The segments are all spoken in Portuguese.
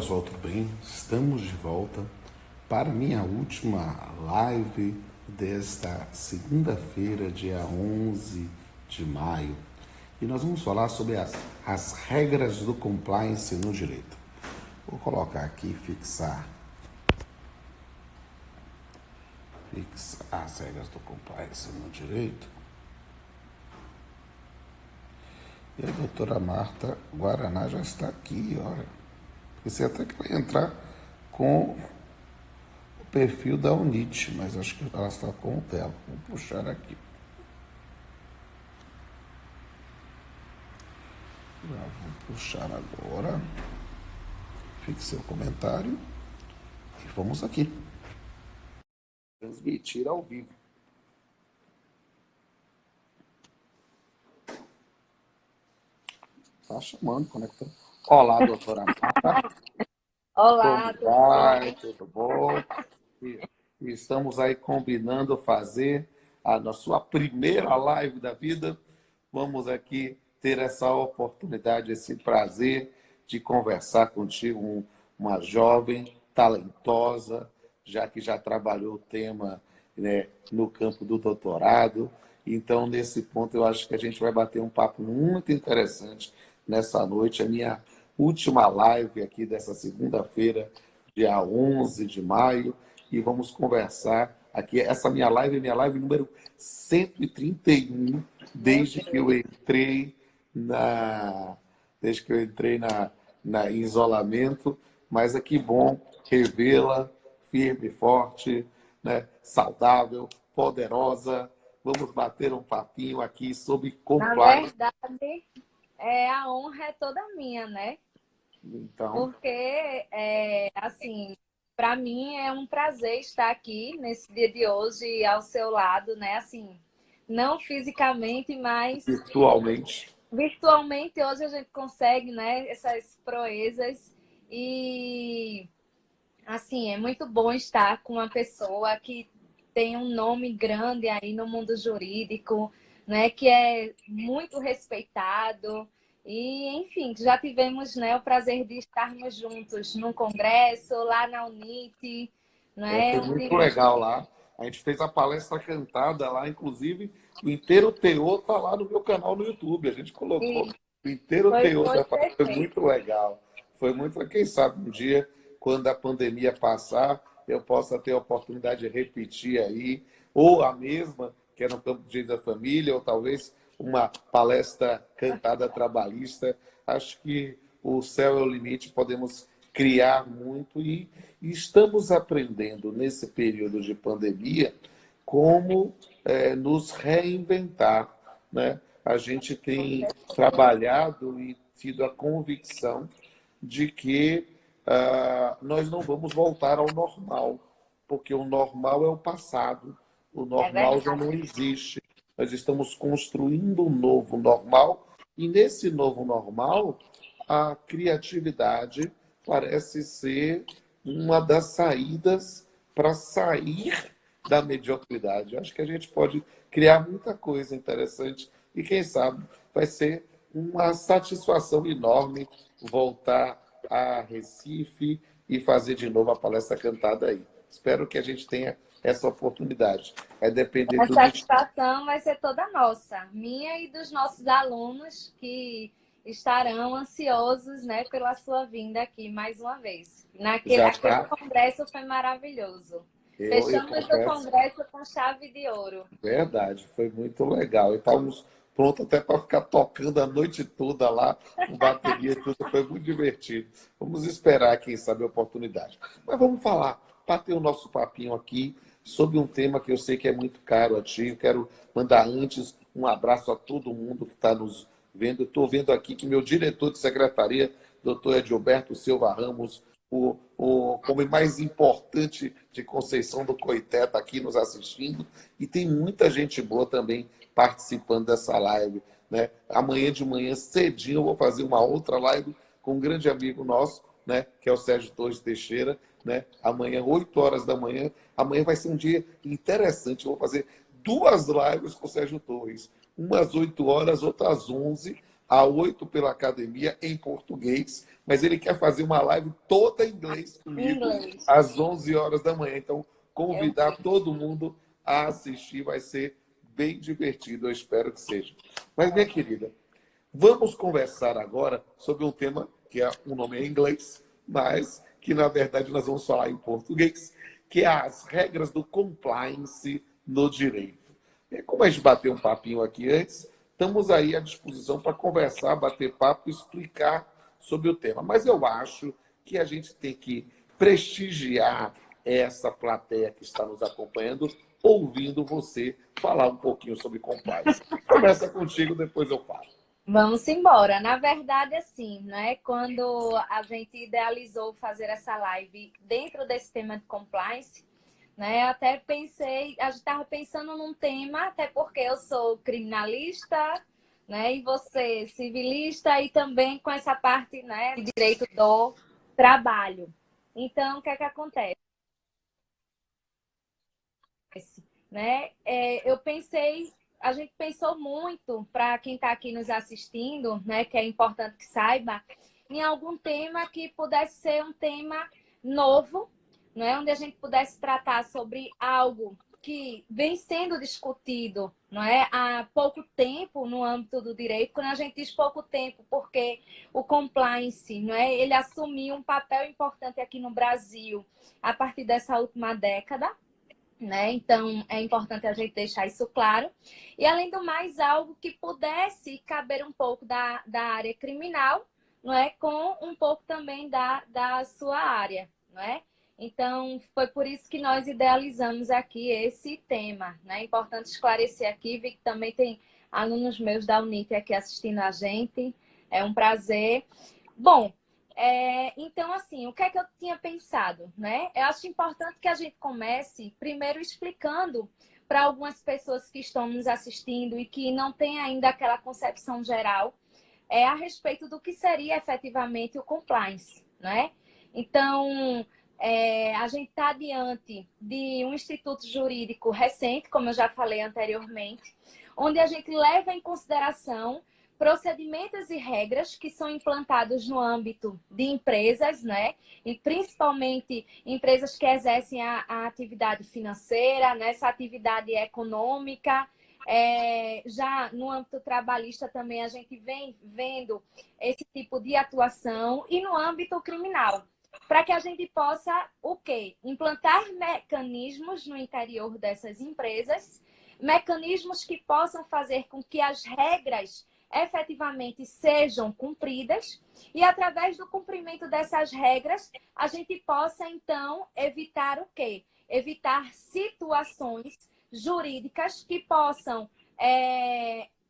pessoal, tudo bem? Estamos de volta para minha última live desta segunda-feira, dia 11 de maio. E nós vamos falar sobre as regras do compliance no direito. Vou colocar aqui, fixar as regras do compliance no direito. E a doutora Marta Guaraná já está aqui, olha. Você até que vai entrar com o perfil da UNIT, mas acho que ela está com o dela. Vou puxar aqui. Já vou puxar agora. Fique seu comentário. E vamos aqui. Transmitir ao vivo. Tá chamando, conectando. Olá, doutora Marta. Olá, Como vai? Tudo bom? E estamos aí combinando fazer a sua primeira live da vida. Vamos aqui ter essa oportunidade, esse prazer de conversar contigo, uma jovem talentosa, já que já trabalhou o tema, né, no campo do doutorado. Então, nesse ponto, eu acho que a gente vai bater um papo muito interessante nessa noite. A minha última live aqui dessa segunda-feira, dia 11 de maio, e vamos conversar aqui. Essa minha live é minha live número 131, desde que eu entrei em isolamento, mas é que bom revê-la firme, forte, né, saudável, poderosa. Vamos bater um papinho aqui sobre na compliance. verdade, a honra é toda minha, né? Então, Porque, assim, para mim é um prazer estar aqui nesse dia de hoje ao seu lado, né? Assim, não fisicamente, mas virtualmente. virtualmente hoje a gente consegue, né? Essas proezas e, assim, é muito bom estar com uma pessoa que tem um nome grande aí no mundo jurídico, né, que é muito respeitado. E, enfim, já tivemos, né, o prazer de estarmos juntos num congresso, lá na UNIT, né, Foi muito legal lá. A gente fez a palestra cantada lá, inclusive, o inteiro teor está lá no meu canal no YouTube. A gente colocou E o inteiro teor foi da palestra. Foi perfeito. muito legal. Foi muito, quem sabe um dia, quando a pandemia passar, eu possa ter a oportunidade de repetir aí, ou a mesma, que é no campo de direito da família, ou talvez uma palestra cantada trabalhista. Acho que o céu é o limite, podemos criar muito e estamos aprendendo nesse período de pandemia como nos reinventar, né? A gente tem trabalhado e tido a convicção de que nós não vamos voltar ao normal, porque o normal é o passado, o É normal já verdade. não existe. Nós estamos construindo um novo normal e nesse novo normal a criatividade parece ser uma das saídas para sair da mediocridade. Acho que a gente pode criar muita coisa interessante e, quem sabe, vai ser uma satisfação enorme voltar a Recife e fazer de novo a palestra cantada aí. Espero que a gente tenha essa oportunidade. É depender A do destino. satisfação vai ser toda nossa, minha e dos nossos alunos que estarão ansiosos, né, pela sua vinda aqui mais uma vez. Já Aquele está. congresso foi maravilhoso. Eu Fechamos o confesso. congresso com chave de ouro. Verdade, foi muito legal. E estávamos prontos até para ficar tocando a noite toda lá, com bateria e tudo. Foi muito divertido. Vamos esperar, quem sabe, a oportunidade. Mas vamos falar, bater o nosso papinho aqui sobre um tema que eu sei que é muito caro a ti. Eu quero mandar antes um abraço a todo mundo que está nos vendo. Estou vendo aqui que meu diretor de secretaria, doutor Edilberto Silva Ramos, o homem mais importante de Conceição do Coité, está aqui nos assistindo. E tem muita gente boa também participando dessa live, né? Amanhã de manhã, cedinho, eu vou fazer uma outra live com um grande amigo nosso, né? Que é o Sérgio Torres Teixeira, né? Amanhã, 8 horas da manhã. Amanhã vai ser um dia interessante. Eu vou fazer duas lives com o Sérgio Torres. Uma às 8 horas, outra às 11, a 8 pela academia em português, mas ele quer fazer uma live toda em inglês comigo às 11 horas da manhã. Então, convidar todo mundo a assistir, vai ser bem divertido, eu espero que seja. Mas, minha querida, vamos conversar agora sobre um tema que o nome é em inglês, mas que, na verdade, nós vamos falar em português, que é as regras do compliance no direito. Como a gente bateu um papinho aqui antes, estamos aí à disposição para conversar, bater papo e explicar sobre o tema. Mas eu acho que a gente tem que prestigiar essa plateia que está nos acompanhando, ouvindo você falar um pouquinho sobre compliance. Começa contigo, depois eu falo. Vamos embora. Na verdade, assim, né? Quando a gente idealizou fazer essa live dentro desse tema de compliance, né? Até pensei, a gente estava pensando num tema, até porque eu sou criminalista, né? E você civilista e também com essa parte, né? De direito do trabalho. Então, o que é que acontece? Né? Eu pensei, a gente pensou muito, para quem está aqui nos assistindo, né? Que é importante que saiba, em algum tema que pudesse ser um tema novo, né? Onde a gente pudesse tratar sobre algo que vem sendo discutido, não é, há pouco tempo no âmbito do direito. Quando a gente diz pouco tempo, porque o compliance, não é, ele assumiu um papel importante aqui no Brasil a partir dessa última década, né? Então, é importante a gente deixar isso claro. E, além do mais, algo que pudesse caber um pouco da área criminal, não é? Com um pouco também da sua área, não é? Então, foi por isso que nós idealizamos aqui esse tema, né? É importante esclarecer aqui, vi que também tem alunos meus da Unite aqui assistindo a gente. É um prazer. Bom, então, assim, o que é que eu tinha pensado, né? Eu acho importante que a gente comece primeiro explicando para algumas pessoas que estão nos assistindo e que não têm ainda aquela concepção geral a respeito do que seria efetivamente o compliance, né? Então, a gente está diante de um instituto jurídico recente, como eu já falei anteriormente, onde a gente leva em consideração procedimentos e regras que são implantados no âmbito de empresas, né? E principalmente empresas que exercem a atividade financeira, né? Essa atividade econômica. Já no âmbito trabalhista também a gente vem vendo esse tipo de atuação e no âmbito criminal, para que a gente possa o quê? Implantar mecanismos no interior dessas empresas, mecanismos que possam fazer com que as regras efetivamente sejam cumpridas e, através do cumprimento dessas regras, a gente possa, então, evitar o quê? Evitar situações jurídicas que possam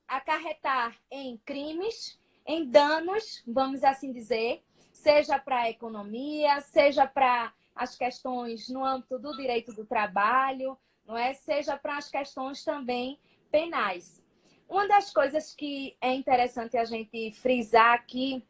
acarretar em crimes, em danos, vamos assim dizer, seja para a economia, seja para as questões no âmbito do direito do trabalho, não é? Seja para as questões também penais. Uma das coisas que é interessante a gente frisar aqui,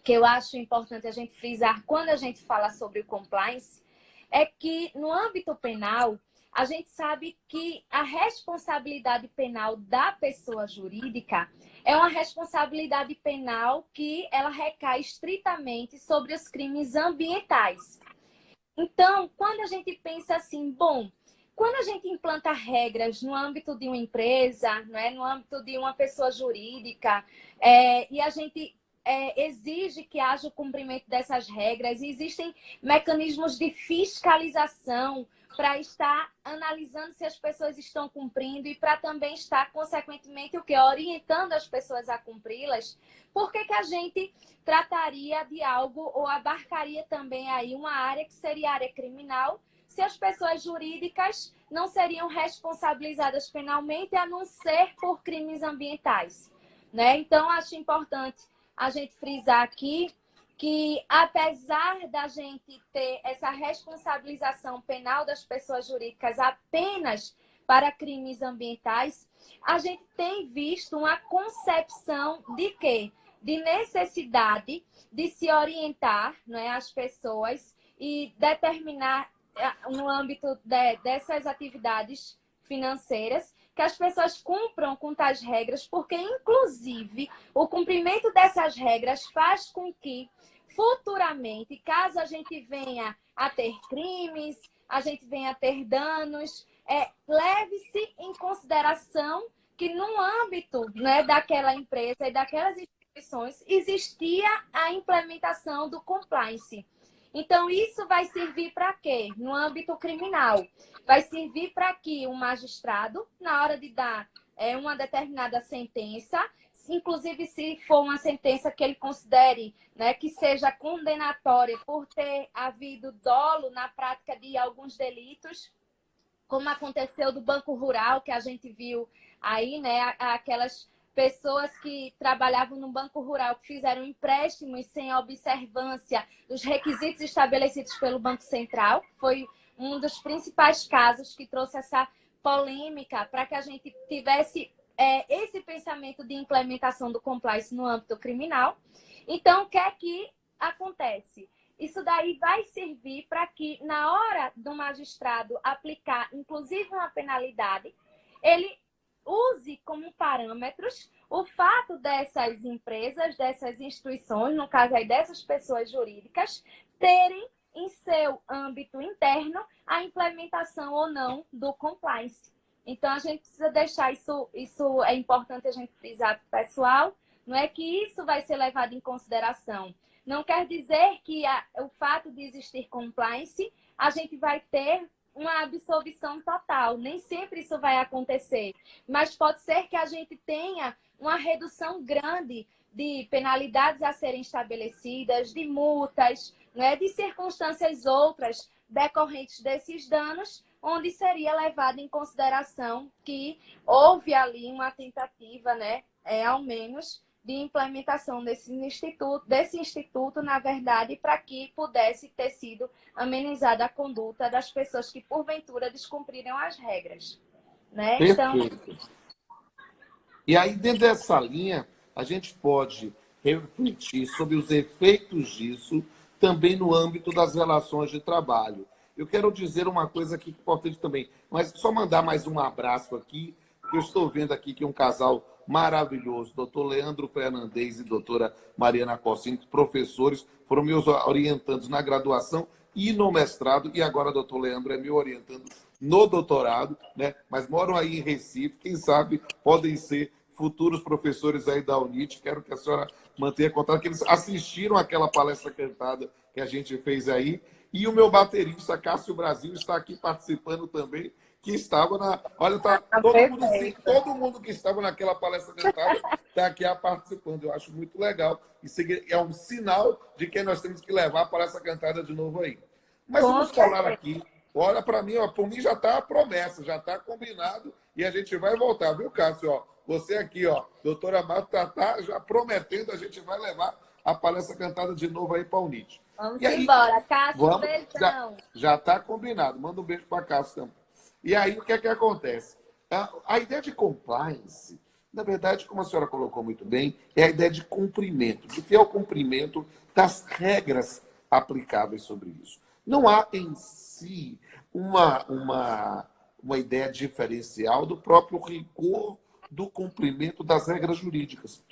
que eu acho importante a gente frisar quando a gente fala sobre o compliance, é que no âmbito penal, a gente sabe que a responsabilidade penal da pessoa jurídica é uma responsabilidade penal que ela recai estritamente sobre os crimes ambientais. Então, quando a gente pensa assim, bom, quando a gente implanta regras no âmbito de uma empresa, né, no âmbito de uma pessoa jurídica, e a gente exige que haja o cumprimento dessas regras, e existem mecanismos de fiscalização para estar analisando se as pessoas estão cumprindo e para também estar, consequentemente, o que? Orientando as pessoas a cumpri-las. Por que a gente trataria de algo ou abarcaria também aí uma área que seria a área criminal, se as pessoas jurídicas não seriam responsabilizadas penalmente, a não ser por crimes ambientais, né? Então, acho importante a gente frisar aqui que, apesar da gente ter essa responsabilização penal das pessoas jurídicas apenas para crimes ambientais, a gente tem visto uma concepção de quê? De necessidade de se orientar, né, as pessoas e determinar no âmbito dessas atividades financeiras, que as pessoas cumpram com tais regras, porque, inclusive, o cumprimento dessas regras faz com que, futuramente, caso a gente venha a ter crimes, a gente venha a ter danos, leve-se em consideração que no âmbito, né, daquela empresa e daquelas instituições existia a implementação do compliance. Então, isso vai servir para quê? No âmbito criminal. Vai servir para que o magistrado, na hora de dar uma determinada sentença, inclusive se for uma sentença que ele considere, né, que seja condenatória por ter havido dolo na prática de alguns delitos, como aconteceu do Banco Rural, que a gente viu aí, né, aquelas pessoas que trabalhavam no Banco Rural, que fizeram empréstimos sem observância dos requisitos estabelecidos pelo Banco Central. Foi um dos principais casos que trouxe essa polêmica para que a gente tivesse esse pensamento de implementação do compliance no âmbito criminal. Então, o que é que acontece? Isso daí vai servir para que, na hora do magistrado aplicar, inclusive, uma penalidade, ele use como parâmetros o fato dessas empresas, dessas instituições, no caso aí dessas pessoas jurídicas, terem em seu âmbito interno a implementação ou não do compliance. Então, a gente precisa deixar isso é importante a gente frisar para o pessoal, não é que isso vai ser levado em consideração. Não quer dizer que o fato de existir compliance, a gente vai ter uma absolvição total. Nem sempre isso vai acontecer. Mas pode ser que a gente tenha uma redução grande de penalidades a serem estabelecidas, de multas, né, de circunstâncias outras decorrentes desses danos, onde seria levado em consideração que houve ali uma tentativa, né, ao menos, de implementação desse instituto, na verdade, para que pudesse ter sido amenizada a conduta das pessoas que, porventura, descumpriram as regras. Né? Perfeito. Então... E aí, dentro dessa linha, a gente pode refletir sobre os efeitos disso também no âmbito das relações de trabalho. Eu quero dizer uma coisa aqui importante também, mas só mandar mais um abraço aqui, que eu estou vendo aqui que um casal maravilhoso, doutor Leandro Fernandes e doutora Mariana Cossini, professores, foram meus orientandos na graduação e no mestrado, e agora o doutor Leandro é meu orientando no doutorado, né? Mas moram aí em Recife, quem sabe podem ser futuros professores aí da UNIT. Quero que a senhora mantenha contato, que eles assistiram àquela palestra cantada que a gente fez aí, e o meu baterista, Cássio Brasil, está aqui participando também, que estava na... Olha, tá todo mundo que estava naquela palestra cantada está aqui participando. Eu acho muito legal. Isso é um sinal de que nós temos que levar a palestra cantada de novo aí. Mas vamos falar aqui. Olha, para mim, por mim já está a promessa, já está combinado e a gente vai voltar, viu, Cássio? Ó, você aqui, ó, doutora Marta, tá já prometendo, a gente vai levar a palestra cantada de novo aí para a UNIT. Vamos embora, Cássio, um beijão. Já está combinado. Manda um beijo para Cássio também. E aí, o que é que acontece? A ideia de compliance, na verdade, como a senhora colocou muito bem, é a ideia de cumprimento, de fiel cumprimento das regras aplicáveis sobre isso. Não há em si uma ideia diferencial do próprio rigor do cumprimento das regras jurídicas.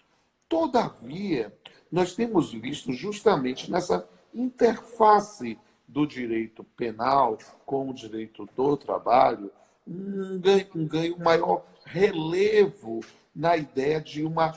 Todavia, nós temos visto justamente nessa interface do direito penal com o direito do trabalho, um maior relevo na ideia de uma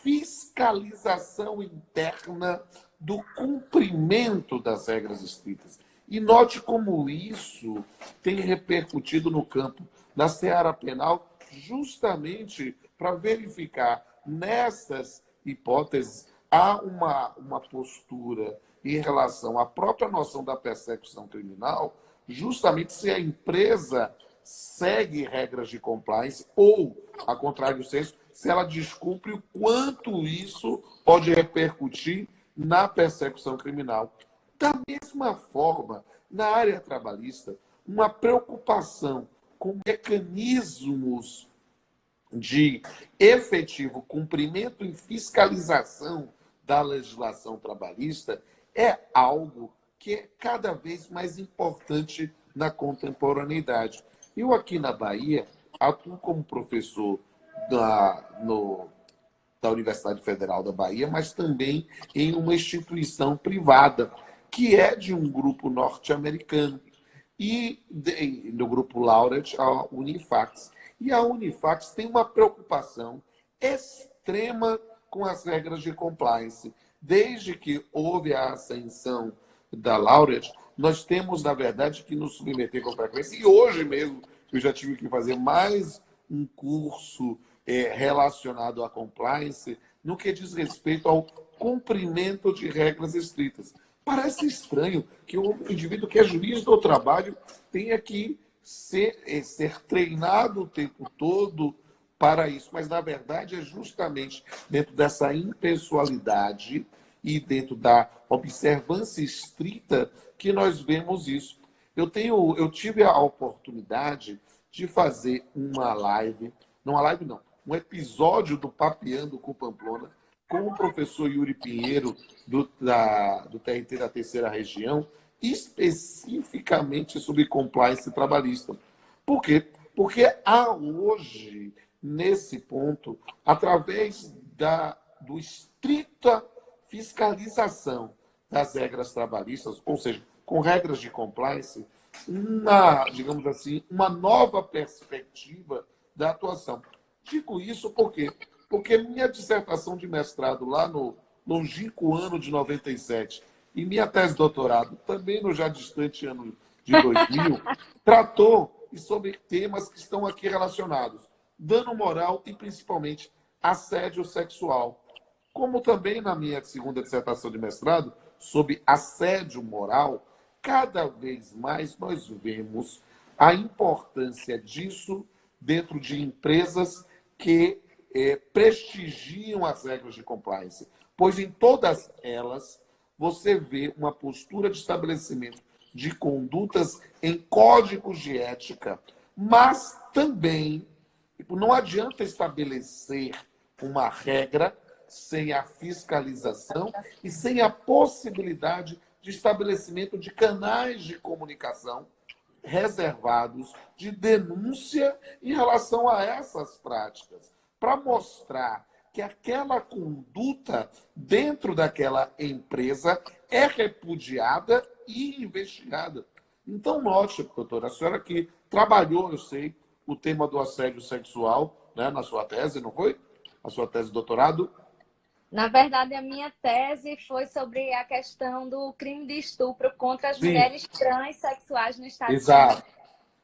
fiscalização interna do cumprimento das regras escritas. E note como isso tem repercutido no campo da seara penal, justamente para verificar nessas hipóteses há uma postura em relação à própria noção da persecução criminal, justamente se a empresa segue regras de compliance ou, a contrário senso, se ela descumpre o quanto isso pode repercutir na persecução criminal. Da mesma forma, na área trabalhista, uma preocupação com mecanismos de efetivo cumprimento e fiscalização da legislação trabalhista é algo que é cada vez mais importante na contemporaneidade. Eu aqui na Bahia atuo como professor da, da Universidade Federal da Bahia, mas também em uma instituição privada, que é de um grupo norte-americano, e no grupo Laureate, a Unifax. E a Unifax tem uma preocupação extrema com as regras de compliance. Desde que houve a ascensão da Laureate, nós temos, na verdade, que nos submeter com frequência. E hoje mesmo, eu já tive que fazer mais um curso relacionado à compliance no que diz respeito ao cumprimento de regras estritas. Parece estranho que o indivíduo que é juiz do trabalho tenha que ser treinado o tempo todo para isso, mas na verdade é justamente dentro dessa impessoalidade e dentro da observância estrita que nós vemos isso. Eu tive a oportunidade de fazer uma live, não uma live não, um episódio do Papeando com Pamplona com o professor Yuri Pinheiro do TRT da Terceira Região, especificamente sobre compliance trabalhista. Por quê? Porque há hoje, nesse ponto, através do estrita fiscalização das regras trabalhistas, ou seja, com regras de compliance, digamos assim, uma nova perspectiva da atuação. Digo isso por quê? Porque minha dissertação de mestrado lá no longínquo ano de 97 e minha tese de doutorado, também no já distante ano de 2000, tratou sobre temas que estão aqui relacionados. Dano moral e, principalmente, assédio sexual. Como também na minha segunda dissertação de mestrado, sobre assédio moral, cada vez mais nós vemos a importância disso dentro de empresas que prestigiam as regras de compliance. Pois em todas elas, você vê uma postura de estabelecimento de condutas em códigos de ética, mas também não adianta estabelecer uma regra sem a fiscalização e sem a possibilidade de estabelecimento de canais de comunicação reservados de denúncia em relação a essas práticas, para mostrar que aquela conduta dentro daquela empresa é repudiada e investigada. Então, note, doutora, a senhora que trabalhou, eu sei, o tema do assédio sexual, né, na sua tese, não foi? A sua tese de doutorado? Na verdade, a minha tese foi sobre a questão do crime de estupro contra as Sim, mulheres transexuais no estado de Pernambuco. exato.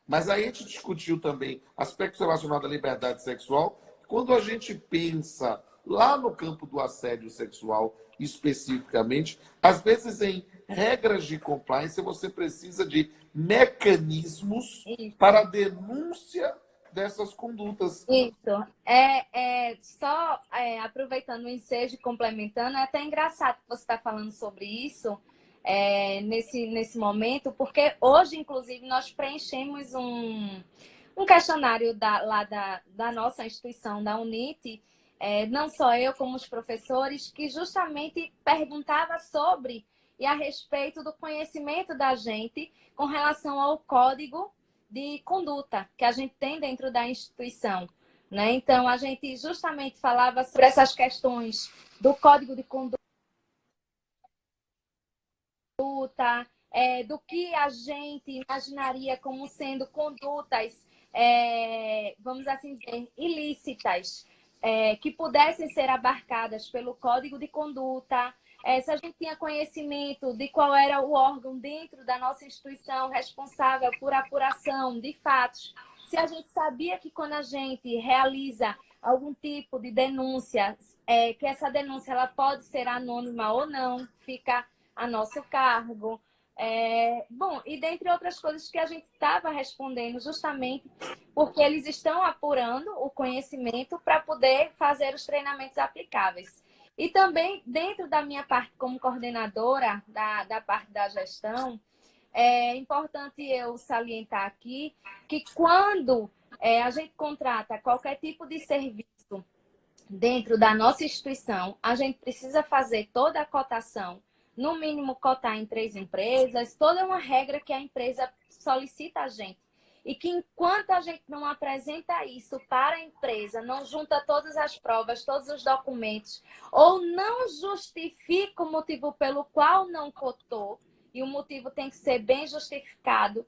Mas aí a gente discutiu também aspectos relacionados à liberdade sexual. Quando a gente pensa lá no campo do assédio sexual, especificamente, às vezes em regras de compliance, você precisa de mecanismos Isso. para a denúncia dessas condutas. Isso. Só aproveitando o ensejo e complementando, é até engraçado que você está falando sobre isso nesse momento, porque hoje, inclusive, nós preenchemos um questionário da nossa instituição, da UNIT, não só eu, como os professores, que justamente perguntava sobre e a respeito do conhecimento da gente com relação ao código de conduta que a gente tem dentro da instituição, né? Então, a gente justamente falava sobre essas questões do código de conduta, do que a gente imaginaria como sendo condutas, vamos assim dizer, ilícitas, que pudessem ser abarcadas pelo código de conduta, se a gente tinha conhecimento de qual era o órgão dentro da nossa instituição responsável por apuração de fatos, se a gente sabia que quando a gente realiza algum tipo de denúncia, que essa denúncia ela pode ser anônima ou não, fica a nosso cargo. Bom, e dentre outras coisas que a gente estava respondendo justamente porque eles estão apurando o conhecimento para poder fazer os treinamentos aplicáveis. E também, dentro da minha parte como coordenadora da parte da gestão, é importante eu salientar aqui que quando a gente contrata qualquer tipo de serviço dentro da nossa instituição, a gente precisa fazer toda a cotação, no mínimo cotar em 3 empresas, toda uma regra que a empresa solicita a gente. e que enquanto a gente não apresenta isso para a empresa, não junta todas as provas, todos os documentos, ou não justifica o motivo pelo qual não cotou, e o motivo tem que ser bem justificado,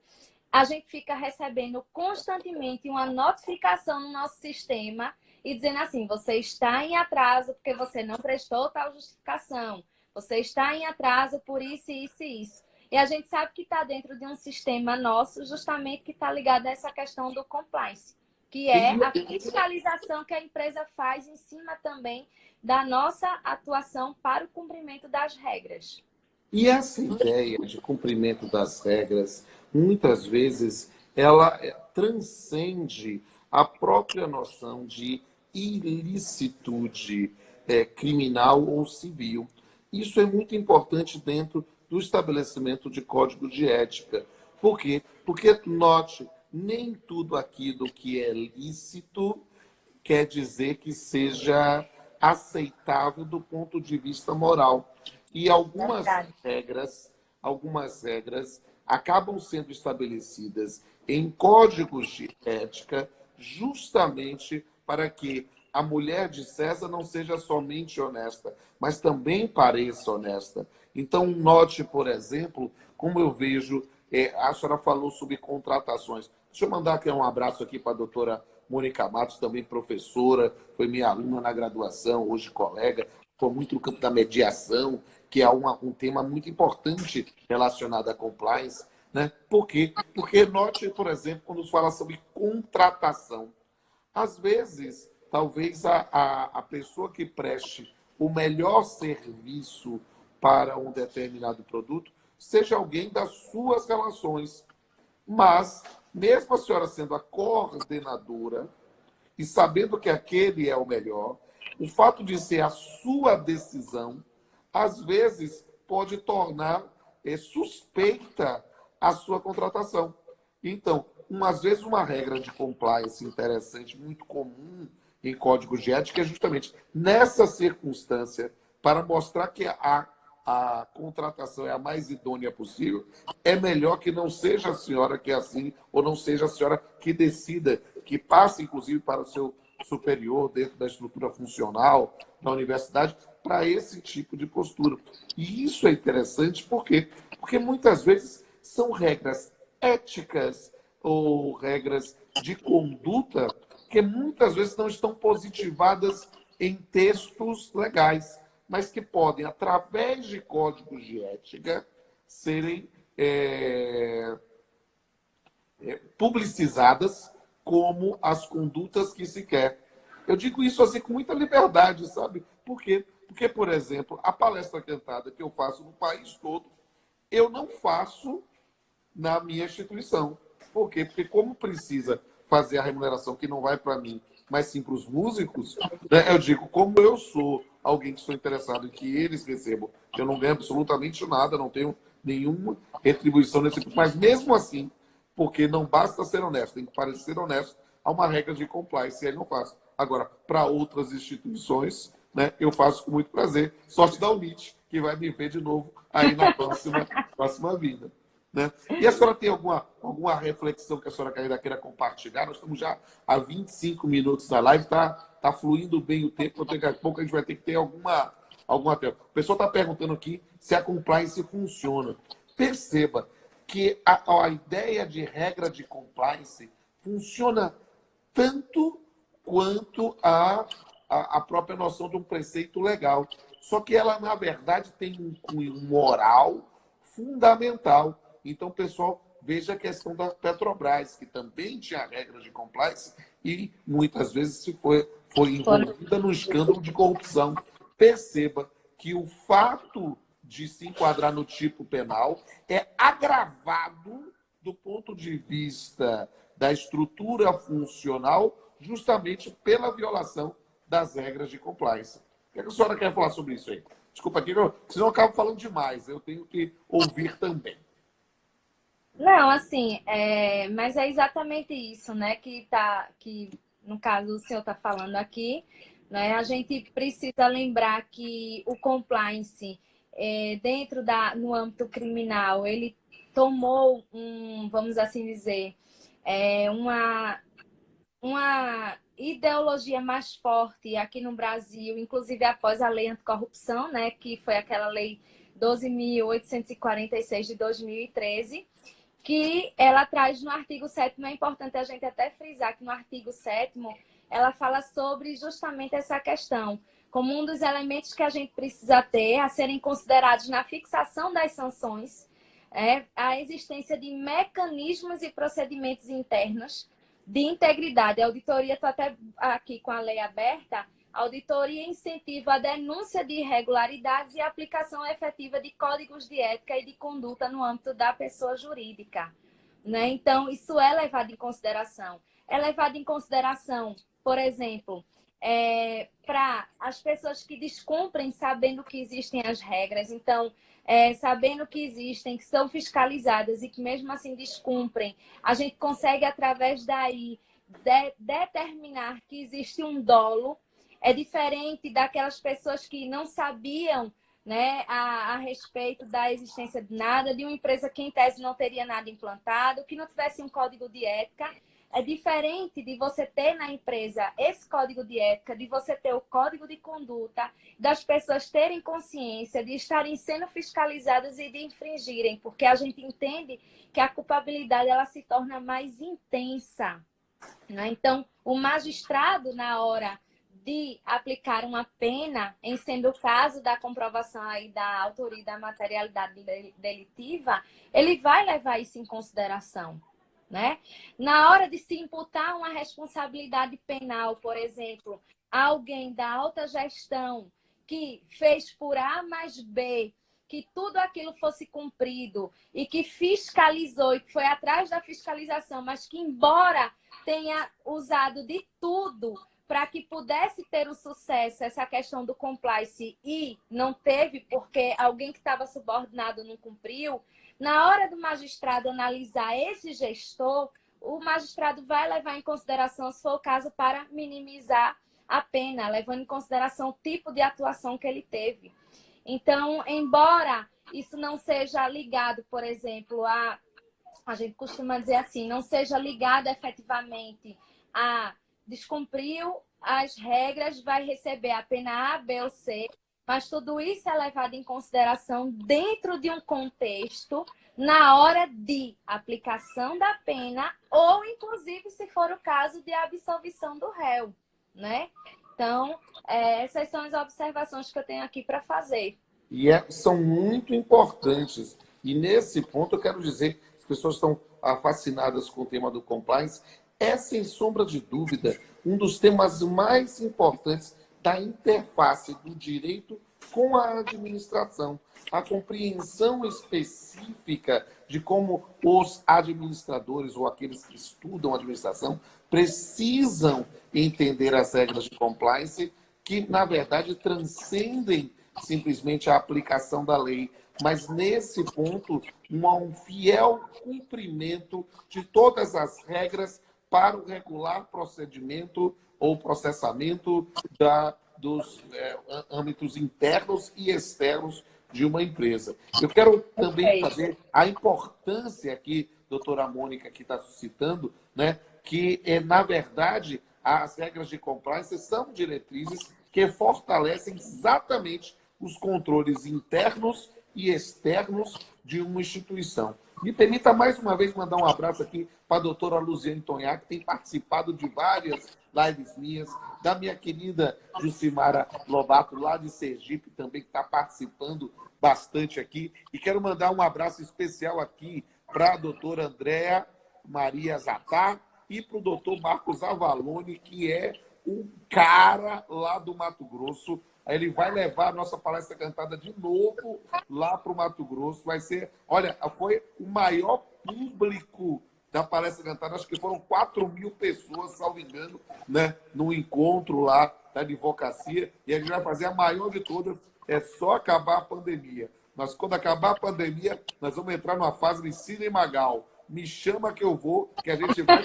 a gente fica recebendo constantemente uma notificação no nosso sistema e dizendo assim, você está em atraso porque você não prestou tal justificação, você está em atraso por isso, isso e isso. E a gente sabe que está dentro de um sistema nosso, justamente que está ligado a essa questão do compliance, que é a fiscalização que a empresa faz em cima também da nossa atuação para o cumprimento das regras. E essa ideia de cumprimento das regras, muitas vezes, ela transcende a própria noção de ilicitude criminal ou civil. Isso é muito importante dentro do estabelecimento de código de ética. Por quê? Porque, note, nem tudo aquilo que é lícito quer dizer que seja aceitável do ponto de vista moral. E algumas regras acabam sendo estabelecidas em códigos de ética justamente para que a mulher de César não seja somente honesta, mas também pareça honesta. Então, note, por exemplo, como eu vejo, a senhora falou sobre contratações. Deixa eu mandar aqui um abraço aqui para a doutora Mônica Matos, também professora, foi minha aluna na graduação, hoje colega, foi muito no campo da mediação, que é um tema muito importante relacionado à compliance. Né? Por quê? Porque note, por exemplo, quando se fala sobre contratação. Às vezes, talvez a pessoa que preste o melhor serviço para um determinado produto seja alguém das suas relações. Mas, mesmo a senhora sendo a coordenadora e sabendo que aquele é o melhor, o fato de ser a sua decisão, às vezes, pode tornar suspeita a sua contratação. Então, às vezes, uma regra de compliance interessante, muito comum em códigos de ética, é justamente nessa circunstância, para mostrar que a contratação é a mais idônea possível, é melhor que não seja a senhora que é assim, ou não seja a senhora que decida, que passe, inclusive, para o seu superior, dentro da estrutura funcional da universidade, para esse tipo de postura. E isso é interessante, por quê? Porque muitas vezes são regras éticas ou regras de conduta que muitas vezes não estão positivadas em textos legais, mas que podem, através de códigos de ética, serem publicizadas como as condutas que se quer. Eu digo isso assim com muita liberdade, sabe? Por quê? Porque, por exemplo, a palestra cantada que eu faço no país todo, eu não faço na minha instituição. Por quê? Porque como precisa fazer a remuneração que não vai para mim, mas sim para os músicos, né? Eu digo, como eu sou alguém que estou interessado em que eles recebam, eu não ganho absolutamente nada, não tenho nenhuma retribuição nesse tipo, mas mesmo assim, porque não basta ser honesto, tem que parecer honesto, há uma regra de compliance, e aí não faço. Agora, para outras instituições, né, eu faço com muito prazer. Sorte da UNIT, que vai me ver de novo aí na próxima vida. Né? E a senhora tem alguma reflexão que a senhora ainda queira compartilhar? Nós estamos já há 25 minutos da live, tá fluindo bem o tempo, daqui a pouco a gente vai ter que ter alguma tempo. O pessoal está perguntando aqui se a compliance funciona. Perceba que a ideia de regra de compliance funciona tanto quanto a própria noção de um preceito legal. Só que ela, na verdade, tem um cunho moral fundamental. Então, pessoal, veja a questão da Petrobras, que também tinha regras de compliance e muitas vezes foi envolvida no escândalo de corrupção. Perceba que o fato de se enquadrar no tipo penal é agravado do ponto de vista da estrutura funcional justamente pela violação das regras de compliance. O que a senhora quer falar sobre isso aí? Desculpa aqui, senão eu acabo falando demais. Eu tenho que ouvir também. Não, assim, mas é exatamente isso, né? Que no caso o senhor está falando aqui, né? A gente precisa lembrar que o compliance no âmbito criminal, ele tomou vamos assim dizer, uma ideologia mais forte aqui no Brasil, inclusive após a lei anticorrupção, né, que foi aquela lei 12.846 de 2013, que ela traz no artigo 7º, é importante a gente até frisar que no artigo 7º ela fala sobre justamente essa questão, como um dos elementos que a gente precisa ter a serem considerados na fixação das sanções, a existência de mecanismos e procedimentos internos de integridade. A auditoria, estou até aqui com a lei aberta, a auditoria incentiva a denúncia de irregularidades e a aplicação efetiva de códigos de ética e de conduta no âmbito da pessoa jurídica, né? Então, isso é levado em consideração. É levado em consideração, por exemplo, para as pessoas que descumprem sabendo que existem as regras. Então, sabendo que existem, que são fiscalizadas e que mesmo assim descumprem, a gente consegue, através daí, determinar que existe um dolo. É diferente daquelas pessoas que não sabiam, né, a respeito da existência de nada, de uma empresa que, em tese, não teria nada implantado, que não tivesse um código de ética. É diferente de você ter na empresa esse código de ética, de você ter o código de conduta, das pessoas terem consciência, de estarem sendo fiscalizadas e de infringirem, porque a gente entende que a culpabilidade ela se torna mais intensa, né? Então, o magistrado, na hora de aplicar uma pena, em sendo o caso da comprovação aí da autoria e da materialidade delitiva, ele vai levar isso em consideração, né? Na hora de se imputar uma responsabilidade penal, por exemplo, alguém da alta gestão que fez por A mais B, que tudo aquilo fosse cumprido e que fiscalizou e que foi atrás da fiscalização, mas que, embora tenha usado de tudo para que pudesse ter o sucesso, essa questão do compliance, e não teve porque alguém que estava subordinado não cumpriu, na hora do magistrado analisar esse gestor, o magistrado vai levar em consideração, se for o caso, para minimizar a pena, levando em consideração o tipo de atuação que ele teve. Então, embora isso não seja ligado, por exemplo, a gente costuma dizer assim, não seja ligado efetivamente a descumpriu as regras, vai receber a pena A, B ou C, mas tudo isso é levado em consideração dentro de um contexto, na hora de aplicação da pena ou, inclusive, se for o caso de absolvição do réu, né? Então, essas são as observações que eu tenho aqui para fazer. E são muito importantes. E nesse ponto eu quero dizer, as pessoas estão fascinadas com o tema do compliance, é, sem sombra de dúvida, um dos temas mais importantes da interface do direito com a administração. A compreensão específica de como os administradores ou aqueles que estudam administração precisam entender as regras de compliance, que, na verdade, transcendem simplesmente a aplicação da lei, mas, nesse ponto, um fiel cumprimento de todas as regras para o regular procedimento ou processamento dos âmbitos internos e externos de uma empresa. Eu quero também fazer a importância aqui, doutora Mônica, que está suscitando, né, que, na verdade, as regras de compliance são diretrizes que fortalecem exatamente os controles internos e externos de uma instituição. Me permita mais uma vez mandar um abraço aqui para a doutora Luziane Tonhac, que tem participado de várias lives minhas, da minha querida Jucimara Lobato, lá de Sergipe, também, que está participando bastante aqui. E quero mandar um abraço especial aqui para a doutora Andréa Maria Zatá e para o doutor Marcos Avalone, que é um cara lá do Mato Grosso. Ele vai levar a nossa palestra cantada de novo lá para o Mato Grosso. Vai ser, olha, foi o maior público da palestra cantada, acho que foram 4.000 pessoas, salvo engano, né, no encontro lá da advocacia, e a gente vai fazer a maior de todas, é só acabar a pandemia. Mas quando acabar a pandemia, nós vamos entrar numa fase de Cine Magal. Me chama que eu vou, que a gente vai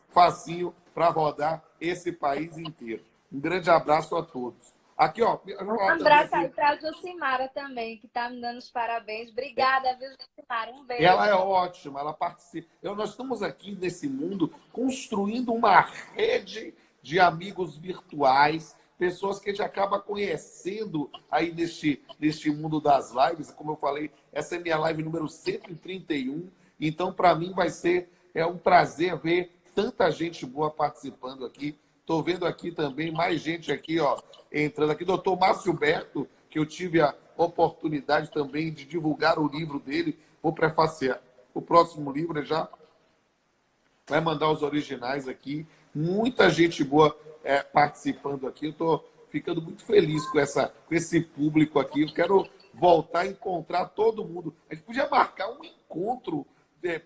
facinho para rodar esse país inteiro. Um grande abraço a todos. Aqui, ó. Um abraço aí para a Jucimara também, que está me dando os parabéns. Obrigada, viu, Jucimara? Um beijo. Ela é ótima, ela participa. Nós estamos aqui nesse mundo construindo uma rede de amigos virtuais, pessoas que a gente acaba conhecendo aí neste mundo das lives. Como eu falei, essa é minha live número 131. Então, para mim, vai ser um prazer ver tanta gente boa participando aqui. Estou vendo aqui também mais gente aqui, ó, entrando aqui. Doutor Márcio Berto, que eu tive a oportunidade também de divulgar o livro dele. Vou prefaciar o próximo livro, ele já vai mandar os originais aqui. Muita gente boa participando aqui. Eu estou ficando muito feliz com esse público aqui. Eu quero voltar a encontrar todo mundo. A gente podia marcar um encontro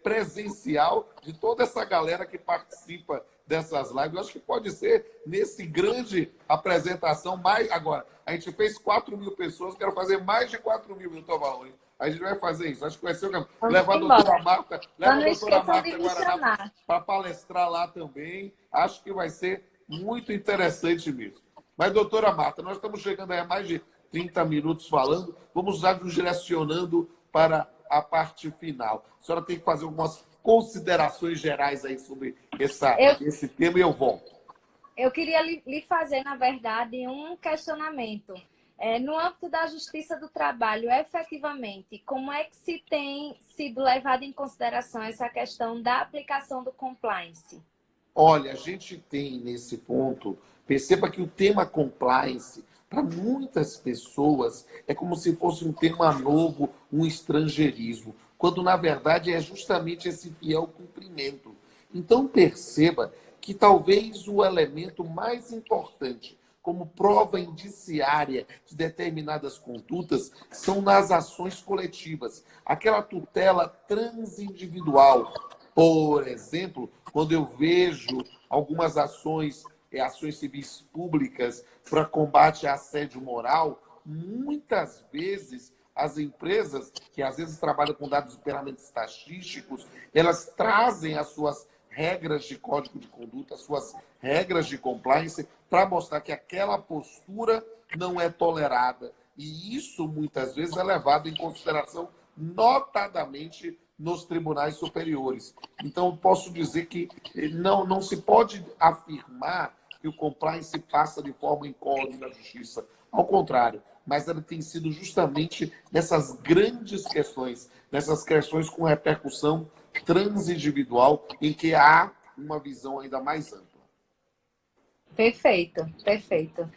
presencial de toda essa galera que participa dessas lives. Eu acho que pode ser nesse grande apresentação. Agora, a gente fez 4.000 pessoas, quero fazer mais de 4.000, doutor Valone. A gente vai fazer isso. Acho que vai ser o caminho. Levar a doutora Marta, Guaraná para palestrar lá também. Acho que vai ser muito interessante mesmo. Mas, doutora Marta, nós estamos chegando aí a mais de 30 minutos falando. Vamos já nos direcionando para a parte final. A senhora tem que fazer algumas considerações gerais aí sobre esse tema e eu volto. Eu queria lhe fazer, na verdade, um questionamento. No âmbito da Justiça do Trabalho, efetivamente, como é que se tem sido levado em consideração essa questão da aplicação do compliance? Olha, a gente tem nesse ponto, perceba que o tema compliance, para muitas pessoas, é como se fosse um tema novo, um estrangeirismo, quando na verdade é justamente esse fiel cumprimento. Então perceba que talvez o elemento mais importante como prova indiciária de determinadas condutas são nas ações coletivas. Aquela tutela transindividual. Por exemplo, quando eu vejo algumas ações civis públicas para combate a assédio moral, muitas vezes as empresas, que às vezes trabalham com dados puramente estatísticos, elas trazem as suas regras de código de conduta, as suas regras de compliance, para mostrar que aquela postura não é tolerada. E isso, muitas vezes, é levado em consideração, notadamente, nos tribunais superiores. Então, posso dizer que não se pode afirmar que o compliance passa de forma incógnita na justiça. Ao contrário, mas ela tem sido justamente nessas grandes questões, nessas questões com repercussão transindividual, em que há uma visão ainda mais ampla. Perfeito, perfeito.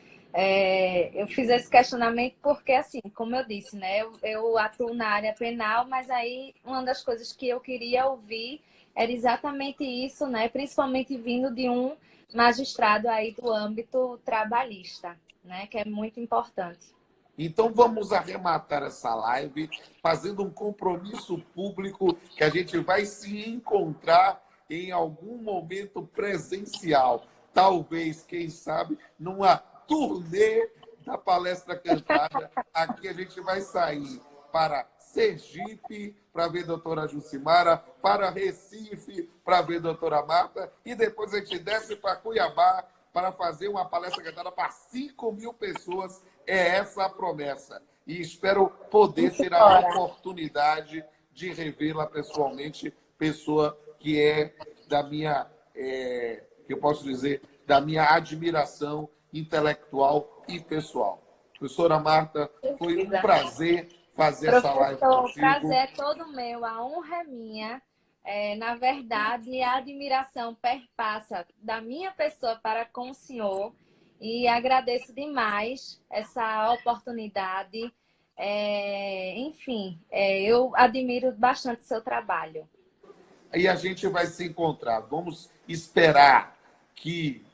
Eu fiz esse questionamento porque, assim, como eu disse, né, eu atuo na área penal, mas aí uma das coisas que eu queria ouvir era exatamente isso, né, principalmente vindo de um magistrado aí do âmbito trabalhista, né, que é muito importante. Então, vamos arrematar essa live fazendo um compromisso público que a gente vai se encontrar em algum momento presencial. Talvez, quem sabe, numa turnê da palestra cantada. Aqui a gente vai sair para Sergipe, para ver a doutora Jucimara, para Recife, para ver a doutora Marta, e depois a gente desce para Cuiabá para fazer uma palestra cantada para 5.000 pessoas. É essa a promessa. E espero poder ter a oportunidade de revê-la pessoalmente, pessoa que é da minha, que eu posso dizer, da minha admiração intelectual e pessoal. Professora Marta, foi um prazer fazer essa live contigo. O prazer é todo meu, a honra é minha. Na verdade, a admiração perpassa da minha pessoa para com o senhor e agradeço demais essa oportunidade. Enfim, eu admiro bastante o seu trabalho. E a gente vai se encontrar. Vamos esperar que,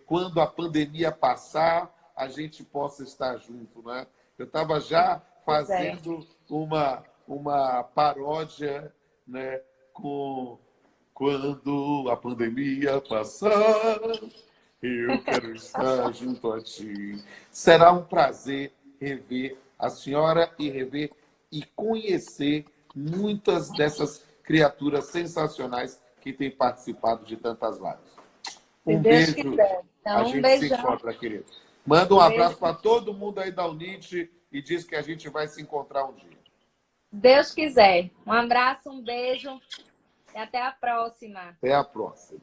quando a pandemia passar, a gente possa estar junto, né? Eu estava já fazendo uma paródia, né, com quando a pandemia passar, eu quero estar junto a ti. Será um prazer rever a senhora e rever e conhecer muitas dessas criaturas sensacionais que têm participado de tantas lives. Um beijo. Então, A gente se encontra, querido. Manda um abraço para todo mundo aí da UNIT e diz que a gente vai se encontrar um dia. Deus quiser. Um abraço, um beijo e até a próxima. Até a próxima.